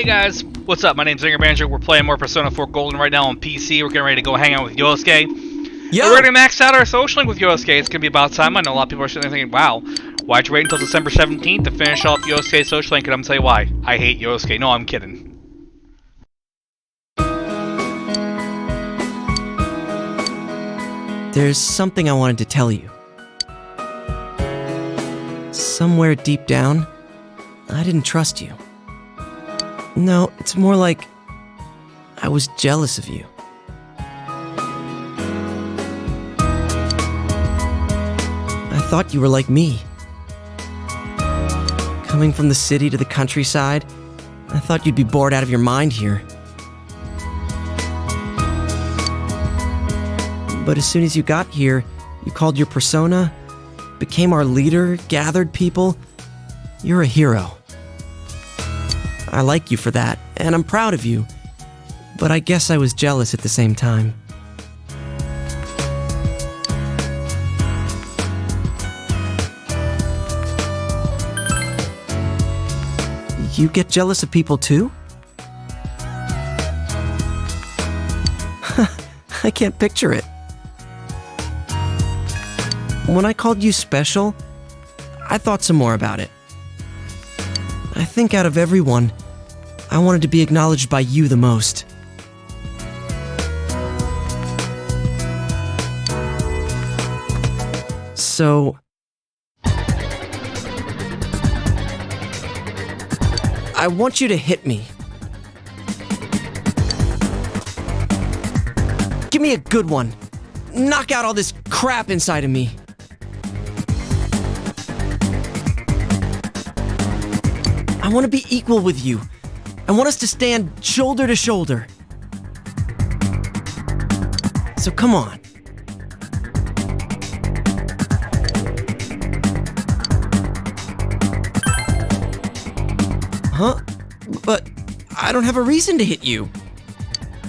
Hey guys, what's up? My name's Zinger Banjo. We're playing more Persona 4 Golden right now on PC. We're getting ready to go hang out with Yoskue. Yo! We're ready to max out our social link with Yoskue. It's gonna be about time. I know a lot of people are sitting there thinking, wow, why'd you wait until December 17th to finish off Yosuke's social link? And I'm gonna tell you why. I hate Yoskue. No, I'm kidding. There's something I wanted to tell you. Somewhere deep down, I didn't trust you. No, it's more like I was jealous of you. I thought you were like me. Coming from the city to the countryside, I thought you'd be bored out of your mind here. But as soon as you got here, you called your persona, became our leader, gathered people. You're a hero. I like you for that, and I'm proud of you. But I guess I was jealous at the same time. You get jealous of people too? I can't picture it. When I called you special, I thought some more about it. I think out of everyone, I wanted to be acknowledged by you the most. So, I want you to hit me. Give me a good one. Knock out all this crap inside of me. I want to be equal with you. I want us to stand shoulder to shoulder. So come on. Huh? But I don't have a reason to hit you.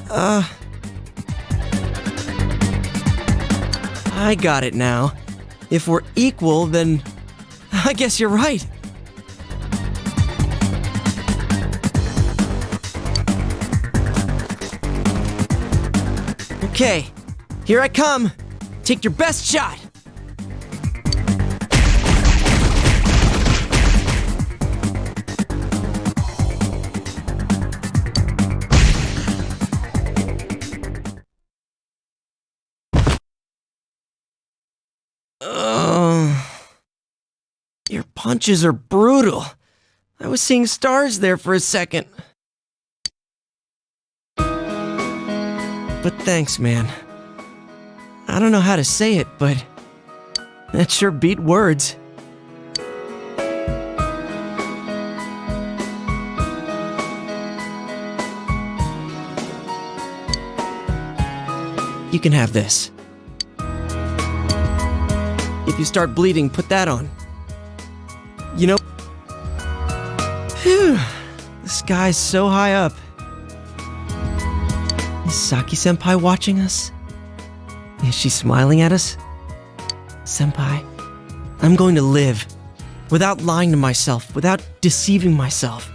I got it now. If we're equal, then I guess you're right. Okay, here I come. Take your best shot. Your punches are brutal. I was seeing stars there for a second. But thanks, man. I don't know how to say it, but that sure beat words. You can have this. If you start bleeding, put that on. You know, phew, the sky's so high up. Is Saki-senpai watching us? Is she smiling at us? Senpai, I'm going to live without lying to myself, without deceiving myself.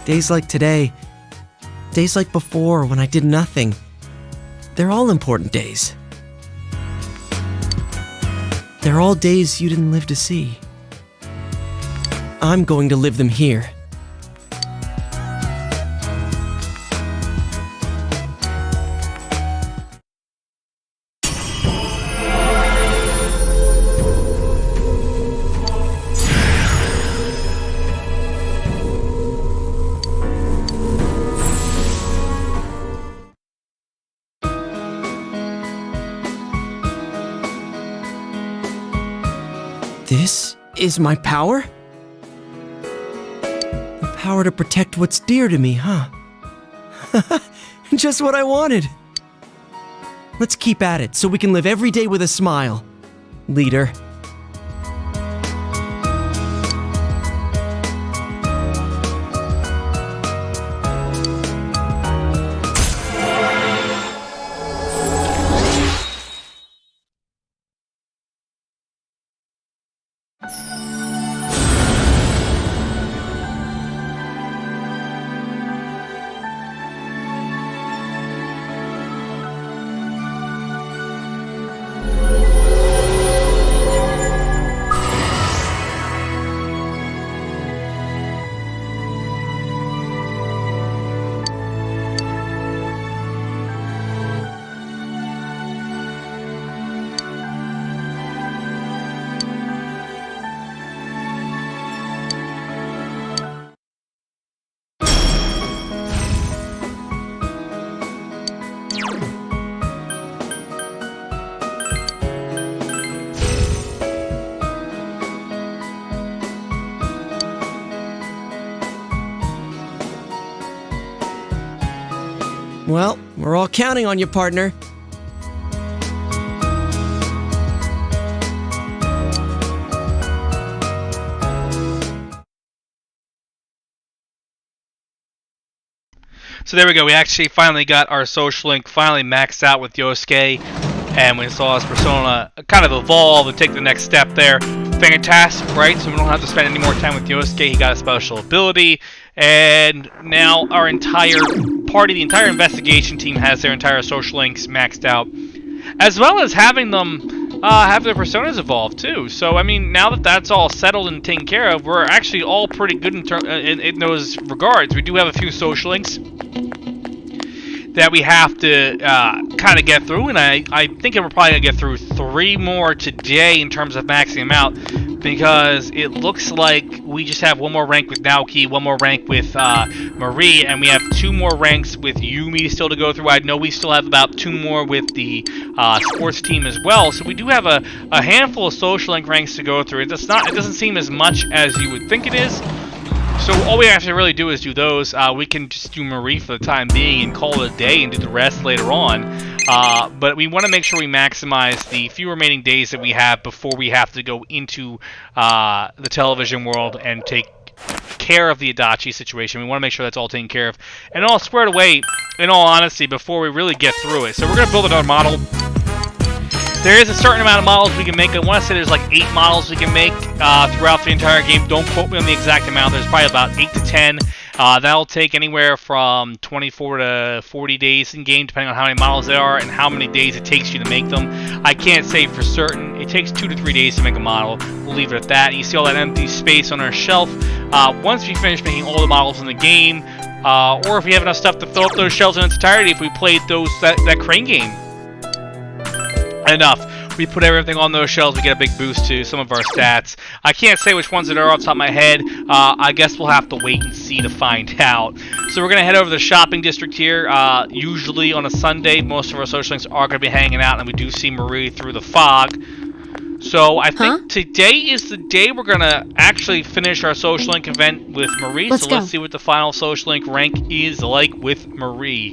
Days like today, days like before when I did nothing, they're all important days. They're all days you didn't live to see. I'm going to live them here. This is my power? The power to protect what's dear to me, huh? Just what I wanted. Let's keep at it so we can live every day with a smile, leader. Well, we're all counting on you, partner. So there we go. We actually finally got our social link finally maxed out with Yoskue, and we saw his persona kind of evolve and take the next step there. Fantastic, right? So we don't have to spend any more time with Yoskue. He got a special ability, and now our entire party, the entire investigation team, has their entire social links maxed out, as well as having them have their personas evolve too. So I mean, now that that's all settled and taken care of, we're actually all pretty good in those regards. We do have a few social links that we have to kind of get through, and I think we're probably going to get through 3 more today in terms of maxing them out, because it looks like we just have 1 more rank with Naoki, 1 more rank with Marie, and we have 2 more ranks with Yumi still to go through. I know we still have about 2 more with the sports team as well, so we do have a handful of social link ranks to go through. It doesn't seem as much as you would think it is. So all we have to really do is do those. We can just do Marie for the time being and call it a day and do the rest later on. But we want to make sure we maximize the few remaining days that we have before we have to go into the television world and take care of the Adachi situation. We want to make sure that's all taken care of and all squared away, in all honesty, before we really get through it. So we're going to build another model. There is a certain amount of models we can make. I want to say there's like 8 models we can make throughout the entire game. Don't quote me on the exact amount. There's probably about 8 to 10. That'll take anywhere from 24 to 40 days in game, depending on how many models there are and how many days it takes you to make them. I can't say for certain. It takes 2 to 3 days to make a model. We'll leave it at that. You see all that empty space on our shelf. Once we finish making all the models in the game, or if we have enough stuff to fill up those shelves in its entirety, if we played that crane game enough, we put everything on those shelves, we get a big boost to some of our stats. I can't say which ones that are off the top of my head. I guess we'll have to wait and see to find out. So we're going to head over to the shopping district here. Usually on a Sunday, most of our social links are going to be hanging out, and we do see Marie through the fog. So I think today is the day we're going to actually finish our social link event with Marie. Let's see what the final social link rank is like with Marie.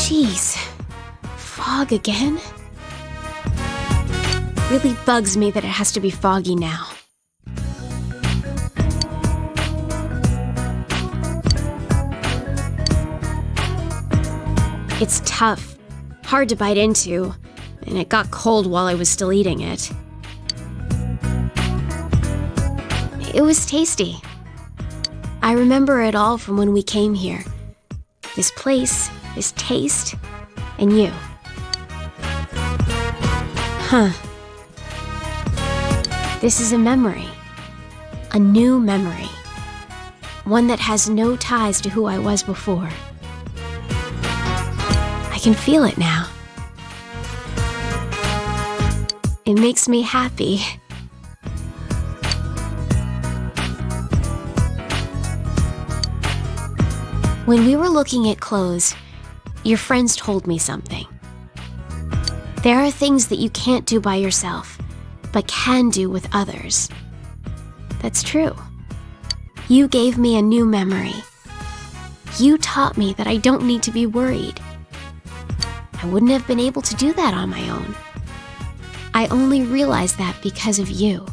Jeez, fog again? Really bugs me that it has to be foggy now. It's tough, hard to bite into, and it got cold while I was still eating it. It was tasty. I remember it all from when we came here. This place, this taste, and you. This is a memory. A new memory. One that has no ties to who I was before. I can feel it now. It makes me happy. When we were looking at clothes, your friends told me something. There are things that you can't do by yourself, but can do with others. That's true. You gave me a new memory. You taught me that I don't need to be worried. I wouldn't have been able to do that on my own. I only realized that because of you.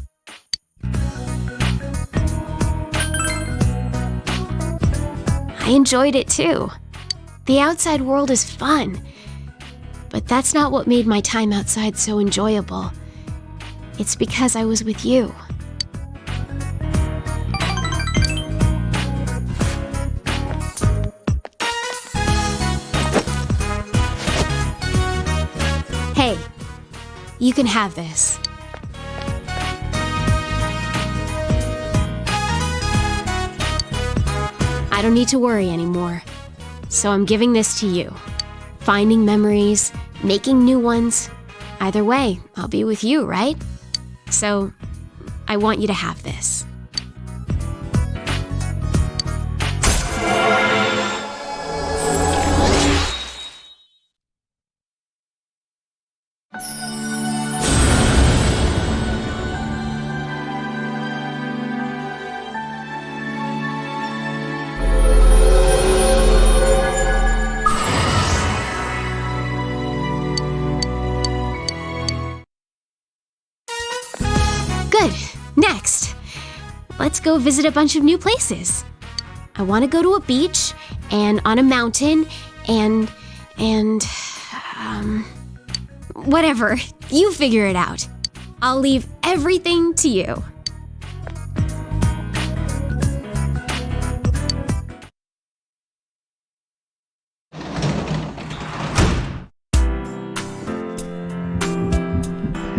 I enjoyed it too. The outside world is fun, but that's not what made my time outside so enjoyable. It's because I was with you. Hey, you can have this. I don't need to worry anymore, so I'm giving this to you. Finding memories, making new ones. Either way, I'll be with you, right? So, I want you to have this. go visit a bunch of new places. I want to go to a beach and on a mountain and whatever. You figure it out. I'll leave everything to you.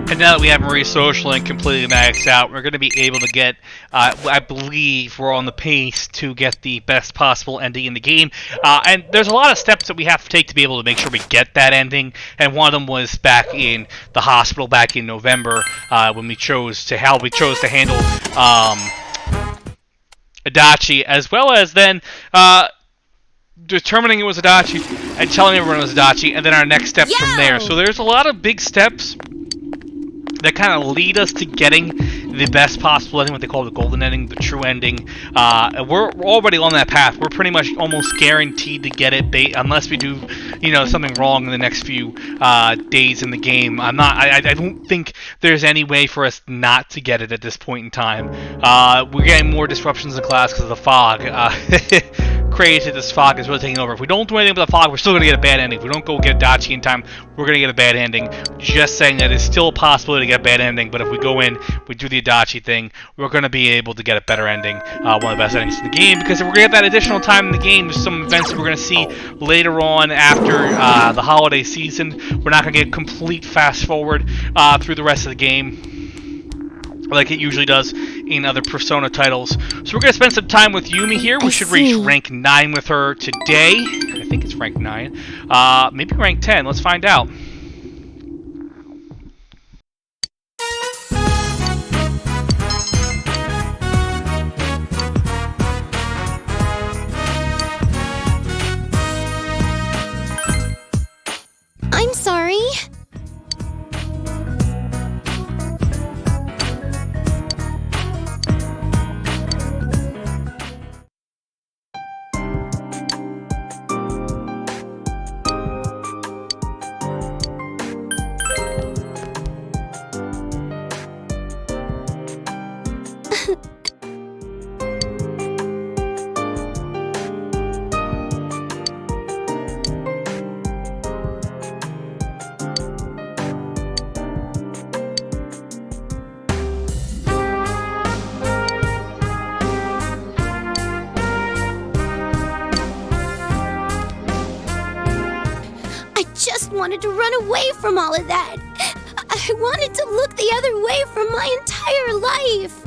And now that we have Marie's social link completely maxed out, we're going to be able to get, I believe we're on the pace to get the best possible ending in the game. And there's a lot of steps that we have to take to be able to make sure we get that ending. And one of them was back in the hospital back in November when we chose to handle Adachi, as well as then determining it was Adachi and telling everyone it was Adachi, and then our next steps from there. So there's a lot of big steps that kind of lead us to getting the best possible ending, what they call the golden ending, the true ending. We're already on that path. We're pretty much almost guaranteed to get it, unless we do, something wrong in the next few days in the game. I don't think there's any way for us not to get it at this point in time. We're getting more disruptions in class because of the fog. Crazy, this fog is really taking over. If we don't do anything with the fog, we're still going to get a bad ending. If we don't go get Dachi in time, we're going to get a bad ending. Just saying that it's still a possibility to get a bad ending, but if we go in, we do the Adachi thing, we're going to be able to get a better ending, one of the best endings in the game, because if we're going to get that additional time in the game, there's some events that we're going to see later on after the holiday season. We're not going to get complete fast forward through the rest of the game like it usually does in other Persona titles. So we're going to spend some time with Yumi here. We should reach rank 9 with her today. I think it's rank 9. Maybe rank 10. Let's find out. I'm sorry. Wanted to run away from all of that. I wanted to look the other way for my entire life.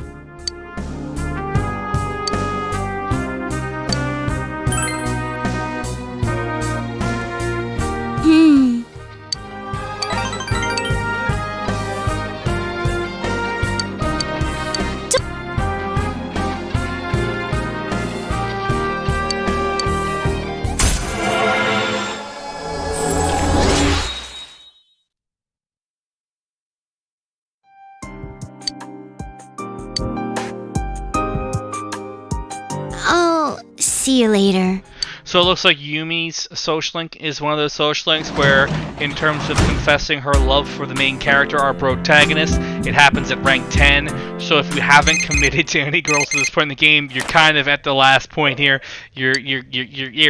I'll see you later. So it looks like Yumi's social link is one of those social links where, in terms of confessing her love for the main character, our protagonist, it happens at rank 10. So if you haven't committed to any girls to this point in the game, you're kind of at the last point here. You're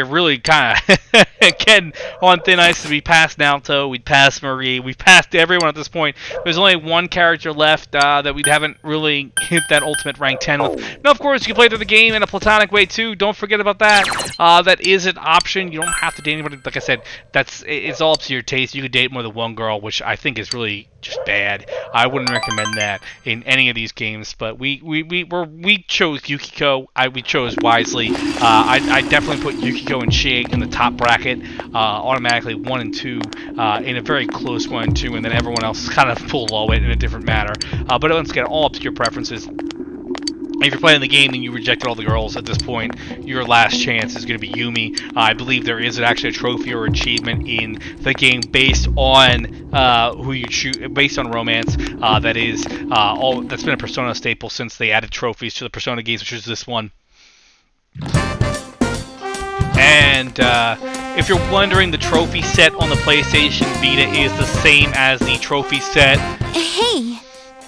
really kind of getting on thin ice. To be past Naoto, we'd passed Marie, we've passed everyone at this point. There's only one character left that we haven't really hit that ultimate rank 10 with. Now, of course, you can play through the game in a platonic way too. Don't forget about that. That is an option. You don't have to date anybody. Like I said, it's all up to your taste. You could date more than one girl, which I think is really just bad. I wouldn't recommend that in any of these games. But we chose Yukiko. We chose wisely. I definitely put Yukiko and Chie in the top bracket, automatically 1 and 2, in a very close 1 and 2, and then everyone else kind of below it in a different manner. But once again, all up to your preferences. If you're playing the game and you rejected all the girls at this point, your last chance is going to be Yumi. I believe there is actually a trophy or achievement in the game based on who you choose, based on romance. That's been a Persona staple since they added trophies to the Persona games, which is this one. And if you're wondering, the trophy set on the PlayStation Vita is the same as the trophy set. Hey.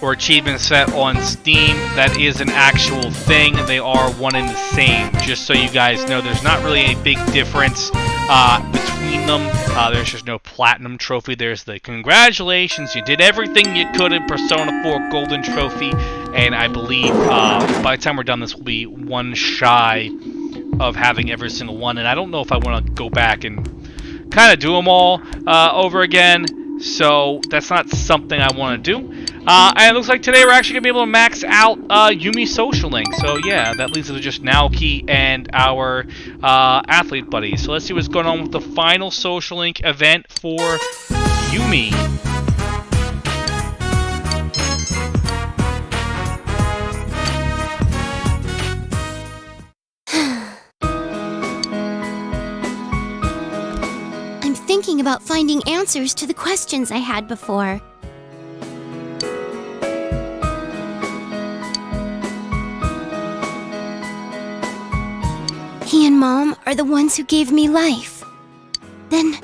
or achievement set on Steam. That is an actual thing. They are one and the same. Just so you guys know, there's not really a big difference between them. There's just no platinum trophy. There's the congratulations, you did everything you could in Persona 4 golden trophy, and I believe by the time we're done, this will be one shy of having every single one. And I don't know if I want to go back and kind of do them all over again, so that's not something I want to do. And it looks like today we're actually going to be able to max out Yumi's social link. So yeah, that leaves us with just Naoki and our athlete buddies. So let's see what's going on with the final social link event for Yumi. I'm thinking about finding answers to the questions I had before. He and Mom are the ones who gave me life. Then,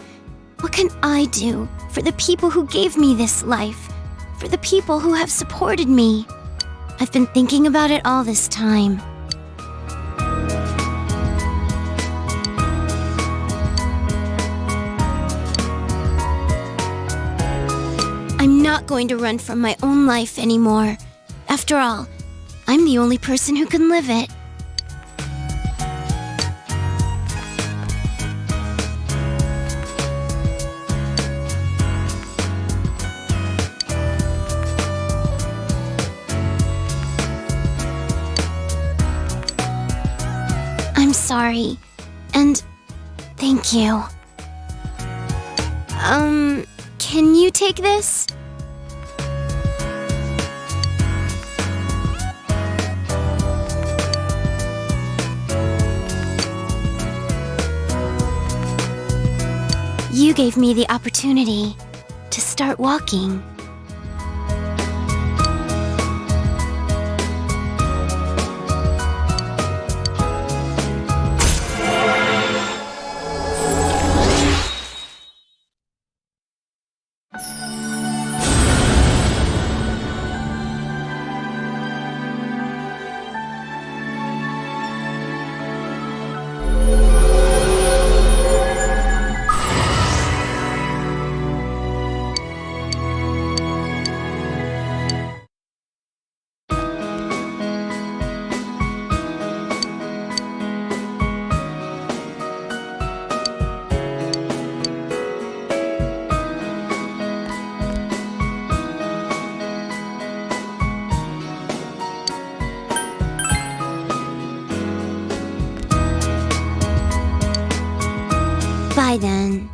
what can I do for the people who gave me this life? For the people who have supported me? I've been thinking about it all this time. I'm not going to run from my own life anymore. After all, I'm the only person who can live it. I'm sorry, and thank you. Can you take this? You gave me the opportunity to start walking. Bye then.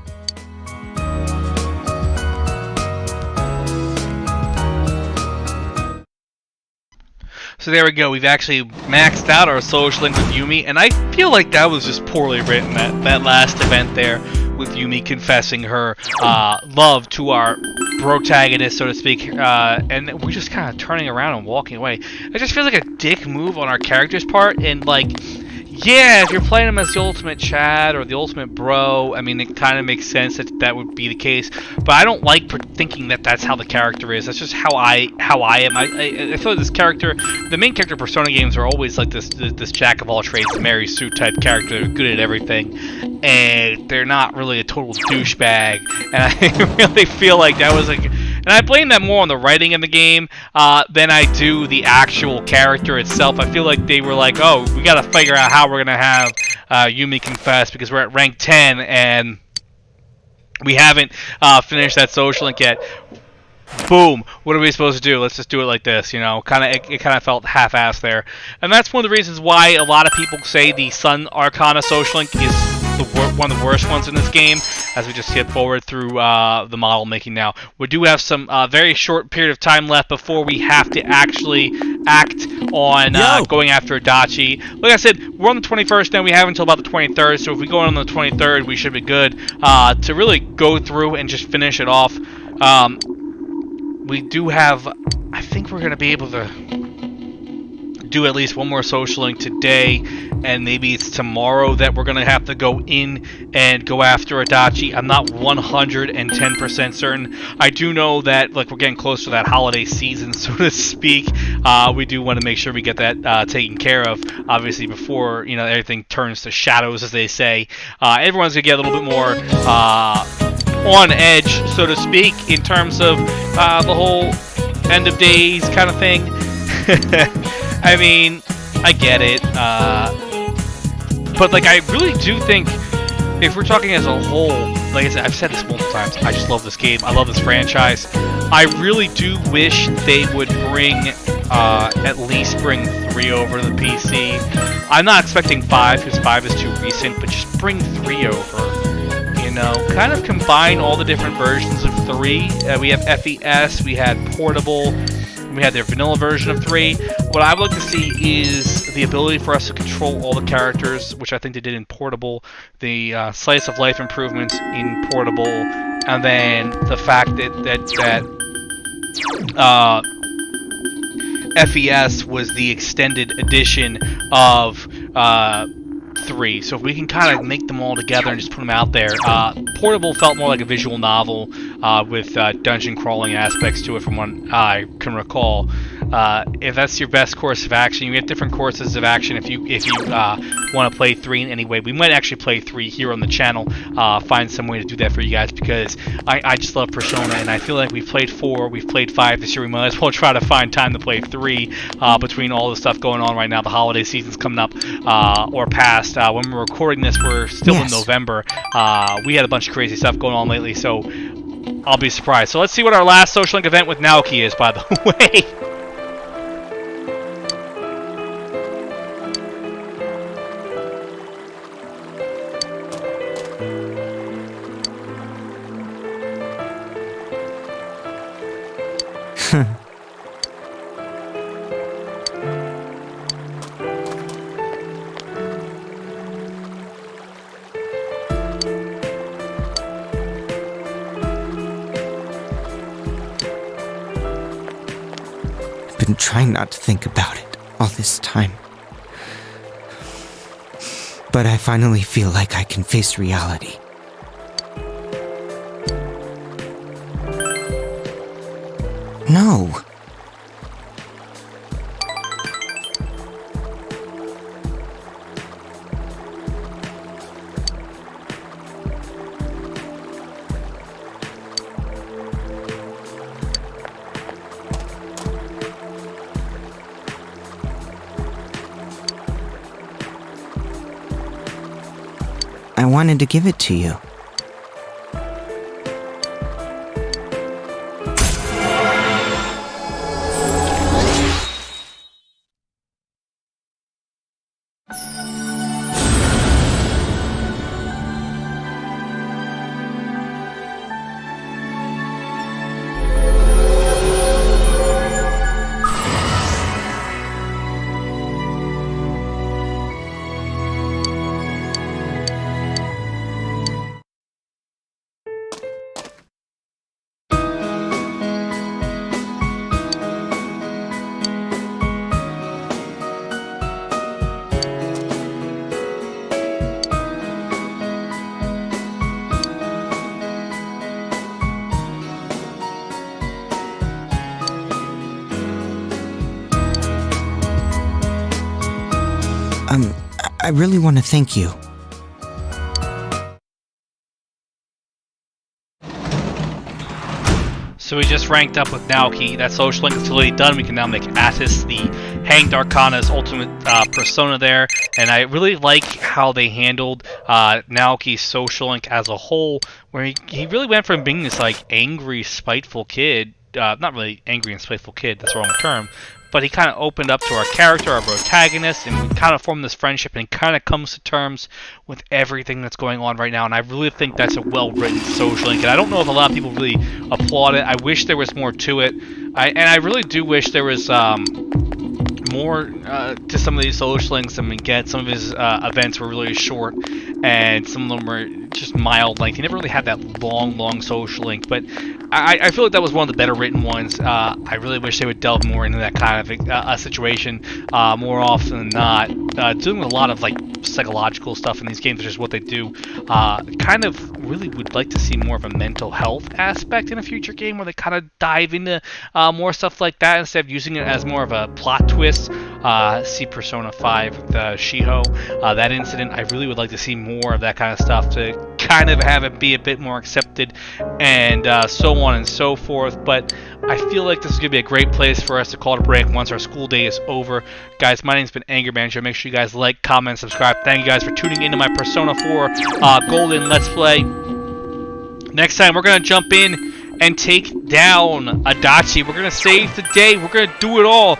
So there we go. We've actually maxed out our social link with Yumi, and I feel like that was just poorly written, that last event there with Yumi confessing her love to our protagonist, so to speak, and we're just kind of turning around and walking away. It just feels like a dick move on our character's part, and like, yeah, if you're playing him as the ultimate Chad or the ultimate bro, I mean, it kind of makes sense that that would be the case. But I don't like thinking that that's how the character is. That's just how I am. I feel like this character, the main character Persona games are always like this jack of all trades, Mary Sue type character, they're good at everything, and they're not really a total douchebag. And I really feel like that was like. And I blame that more on the writing in the game than I do the actual character itself. I feel like they were like, oh, we got to figure out how we're going to have Yumi confess because we're at rank 10 and we haven't finished that social link yet. Boom. What are we supposed to do? Let's just do it like this, you know. It kind of felt half-assed there. And that's one of the reasons why a lot of people say the Sun Arcana social link is one of the worst ones in this game, as we just skip forward through the model making now. We do have some very short period of time left before we have to actually act on going after Adachi. Like I said, we're on the 21st now. We have until about the 23rd, so if we go on the 23rd, we should be good to really go through and just finish it off. We do have, I think we're going to be able to do at least one more social link today, and maybe it's tomorrow that we're gonna have to go in and go after Adachi. I'm not 110% certain. I do know that like we're getting close to that holiday season, so to speak. We do want to make sure we get that taken care of, obviously, before everything turns to shadows, as they say. Everyone's gonna get a little bit more on edge, so to speak, in terms of the whole end of days kind of thing. I mean, I get it, but like I really do think if we're talking as a whole, like I said, I've said this multiple times, I just love this game, I love this franchise. I really do wish they would at least bring 3 over to the PC. I'm not expecting 5 because 5 is too recent, but just bring 3 over. Kind of combine all the different versions of 3. We have FES, we had Portable, we had their vanilla version of 3. What I would like to see is the ability for us to control all the characters, which I think they did in Portable, the slice of life improvements in Portable, and then the fact that FES was the extended edition of 3. So if we can kind of make them all together and just put them out there. Portable felt more like a visual novel with dungeon crawling aspects to it from what I can recall. If that's your best course of action, you get different courses of action if you want to play 3 in any way. We might actually play 3 here on the channel, find some way to do that for you guys, because I just love Persona, and I feel like we've played 4, we've played 5 this year. We might as well try to find time to play 3 between all the stuff going on right now. The holiday season's coming up, or past. When we're recording this, we're still in November. We had a bunch of crazy stuff going on lately, so I'll be surprised. So let's see what our last social link event with Naoki is, by the way. Been trying not to think about it all this time. But I finally feel like I can face reality. No. I wanted to give it to you. I really want to thank you. So we just ranked up with Naoki. That social link is totally done. We can now make Attis the Hanged Arcana's ultimate persona there. And I really like how they handled Naoki's social link as a whole, where he really went from being this like angry, spiteful kid, not really angry and spiteful kid, that's the wrong term, but he kind of opened up to our character, our protagonist, and we kind of formed this friendship, and kind of comes to terms with everything that's going on right now. And I really think that's a well-written social link, and I don't know if a lot of people really applaud it. I wish there was more to it, and I really do wish there was more to some of these social links than we get. Some of his events were really short, and some of them were just mild length. He never really had that long social link, but I feel like that was one of the better written ones. I really wish they would delve more into that kind of a situation more often than not. Doing a lot of like psychological stuff in these games, which is what they do. Kind of really would like to see more of a mental health aspect in a future game where they kind of dive into more stuff like that instead of using it as more of a plot twist. See Persona 5, the Shiho, that incident. I really would like to see more of that kind of stuff to kind of have it be a bit more accepted, and so on and so forth. But I feel like this is going to be a great place for us to call it a break once our school day is over. Guys, my name's been Anger Manager. Make sure you guys like, comment, subscribe. Thank you guys for tuning into my Persona 4 Golden Let's Play. Next time, we're going to jump in and take down Adachi. We're going to save the day. We're going to do it all.